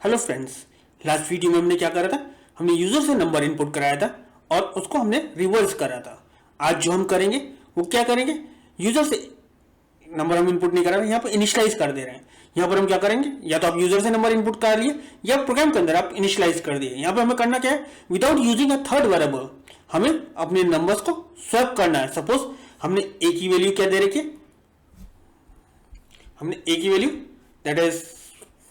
Hello friends, last video में हमने क्या करा था? हमने यूजर से नंबर इनपुट कराया था और उसको हमने रिवर्स करा था। आज जो हम करेंगे वो क्या करेंगे, यूजर से नंबर हम इनपुट नहीं करा रहे हैं, यहाँ पर इनिशियलाइज कर दे रहे हैं। यहाँ पर हम क्या करेंगे, या तो आप यूजर से नंबर इनपुट कर लिए या प्रोग्राम के अंदर आप इनिशियलाइज कर दिए। यहाँ पे हमें करना क्या है, without using a third variable हमें अपने नंबर्स को स्वैप करना है। सपोज हमने ए की वैल्यू क्या दे रखी है, हमने ए की वैल्यू दैट इज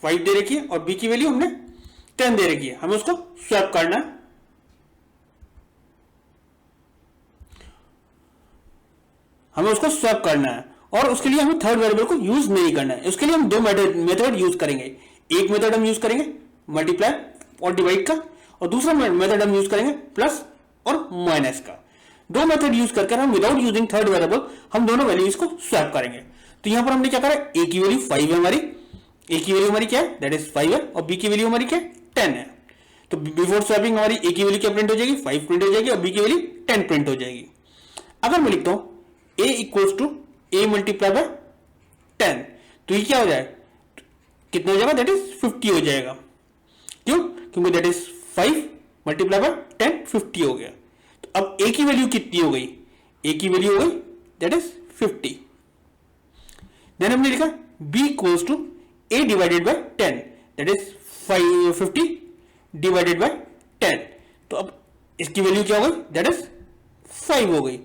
5 दे रखी है और बी की वैल्यू हमने 10 दे रखी है। हमें उसको स्वैप करना है। हमें उसको स्वैप करना है और उसके लिए हमें थर्ड वेरिएबल को यूज नहीं करना है। उसके लिए हम दो मेथड यूज करेंगे। एक मेथड हम यूज करेंगे मल्टीप्लाई और डिवाइड का, और दूसरा मेथड हम यूज करेंगे प्लस और माइनस का। दो मेथड यूज करके हम विदाउट यूजिंग थर्ड वेरिएबल हम दोनों वैल्यूज को स्वैप करेंगे। तो यहां पर हमने क्या करा, ए की वैल्यू 5 है हमारी, ए की वैल्यू हमारी क्या है दैट इज 5 है, और बी की वैल्यू हमारी क्या है 10 है। तो बिफोर स्वैपिंग हमारी ए की वैल्यू क्या प्रिंट हो जाएगी, 5 प्रिंट हो जाएगी और बी की वैल्यू 10 प्रिंट हो जाएगी। अगर मैं लिखता हूं A equals to A multiply by 10, तो ये क्या हो जाए, कितना हो जाएगा दैट इज 50 हो जाएगा। क्यों, क्योंकि दैट इज 5 मल्टीप्लाई बाय 10 50 हो गया। तो अब ए की वैल्यू कितनी हो गई, ए की वैल्यू हो गई दैट इज 50। देन हमने लिखा b equals to a divided by 10 that is 50 divided by 10। तो अब इसकी वैल्यू क्या हो गई दैट इज 5 हो गई।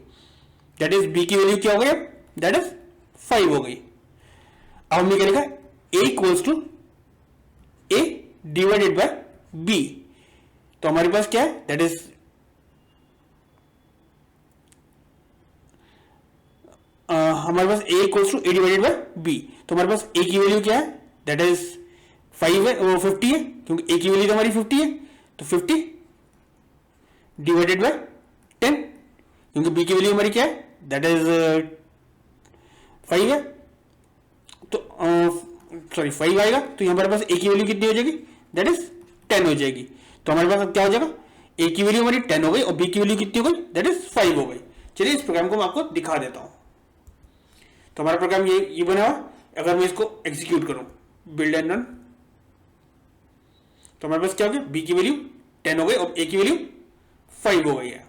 दैट इज b की वैल्यू क्या हो गई दैट इज 5 हो गई। अब हमने क्या लिखा, a equals to a divided by b। तो हमारे पास क्या है दैट इज हमारे पास a equals to a divided by b। तो हमारे पास a की वैल्यू क्या है दैट इज 5 है, वो 50 है, क्योंकि a की वैल्यू तो हमारी 50 है। तो 50 डिवाइडेड बाय 10, क्योंकि b की वैल्यू हमारी क्या है दैट इज 5 है। तो सॉरी 5 आएगा, तो हमारे पास a की वैल्यू कितनी हो जाएगी दैट इज 10 हो जाएगी। तो हमारे पास अब क्या हो जाएगा, a की वैल्यू हमारी 10 हो गई और b की वैल्यू कितनी हो गई दैट इज 5 हो गई। चलिए इस प्रोग्राम को मैं आपको दिखा देता हूं। तो हमारा प्रोग्राम ये बना हुआ। अगर मैं इसको एग्जीक्यूट करूं, बिल्ड एंड रन, तो हमारे पास क्या हो गया, b की वैल्यू 10 हो गई और a की वैल्यू 5 हो गई है।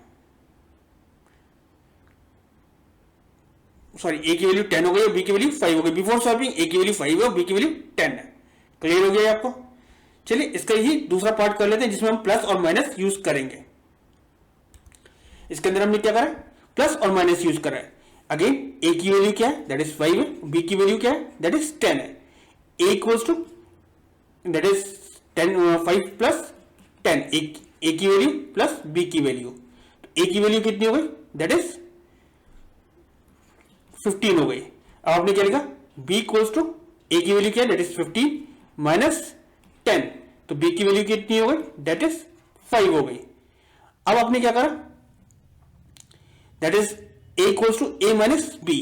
सॉरी, a की वैल्यू 10 हो गई और b की वैल्यू 5 हो गई। बिफोर स्वैपिंग a की वैल्यू 5 है और b की वैल्यू 10 है। क्लियर हो गया आपको? चलिए इसका ही दूसरा पार्ट कर लेते हैं जिसमें हम प्लस और माइनस यूज करेंगे। इसके अंदर हमने क्या करा, प्लस और माइनस यूज करा है। अगेन a की वैल्यू क्या है दैट इज 5 है, b की वैल्यू क्या है दैट इज 10 है। a equals to that is 5 plus 10, a की वैल्यू प्लस b की वैल्यू। तो a की वैल्यू कितनी हो गई दैट इज 15 हो गई। अब आपने क्या लिखा, b इक्वल्स टू a की वैल्यू क्या है दैट इज 15 माइनस 10, तो b की वैल्यू कितनी हो गई दैट इज 5 हो गई। अब आपने क्या करा, that is a equals to a minus b।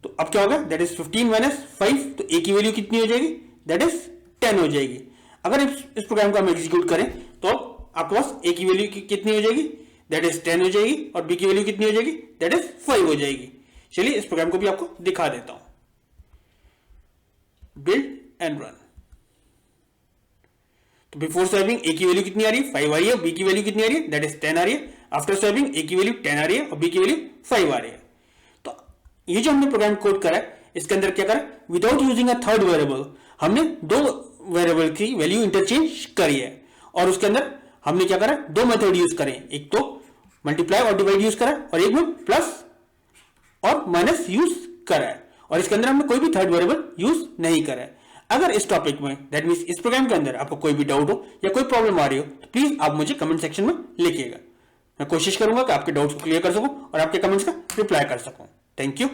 तो अब क्या होगा दैट इज 15 माइनस 5, तो a की वैल्यू कितनी हो जाएगी दैट इज 10 हो जाएगी। अगर इस प्रोग्राम को हम एग्जीक्यूट करें तो आपके पास a की वैल्यू कितनी हो जाएगी दैट इज 10 हो जाएगी और b की वैल्यू कितनी हो जाएगी दैट इज 5 हो जाएगी। चलिए इस प्रोग्राम को भी आपको दिखा देता हूं। Build and run. तो बिफोर स्वैपिंग a की वैल्यू कितनी आ रही है 5 आ रही है, b की वैल्यू कितनी आ रही है दैट इज 10 आ रही है। आफ्टर स्वैपिंग a की वैल्यू 10 आ रही है और b की वैल्यू 5 आ रही है। तो ये जो हमने प्रोग्राम कोड करा है इसके अंदर क्या करा, without using a third variable हमने दो वेरिएबल की वैल्यू इंटरचेंज करी है। और उसके अंदर हमने क्या करा, दो मेथड यूज करें, एक तो मल्टीप्लाई और डिवाइड यूज करा और एक में प्लस और माइनस यूज करा है। और इसके अंदर हमने कोई भी थर्ड वेरिएबल यूज नहीं करा है। अगर इस टॉपिक में दैट मींस इस प्रोग्राम के अंदर आपको कोई भी डाउट हो या कोई प्रॉब्लम आ रही हो तो प्लीज आप मुझे कमेंट सेक्शन में लिखिएगा। मैं कोशिश करूंगा कि आपके डाउट्स को क्लियर कर सकूं और आपके कमेंट्स का रिप्लाई कर सकूं। Thank you.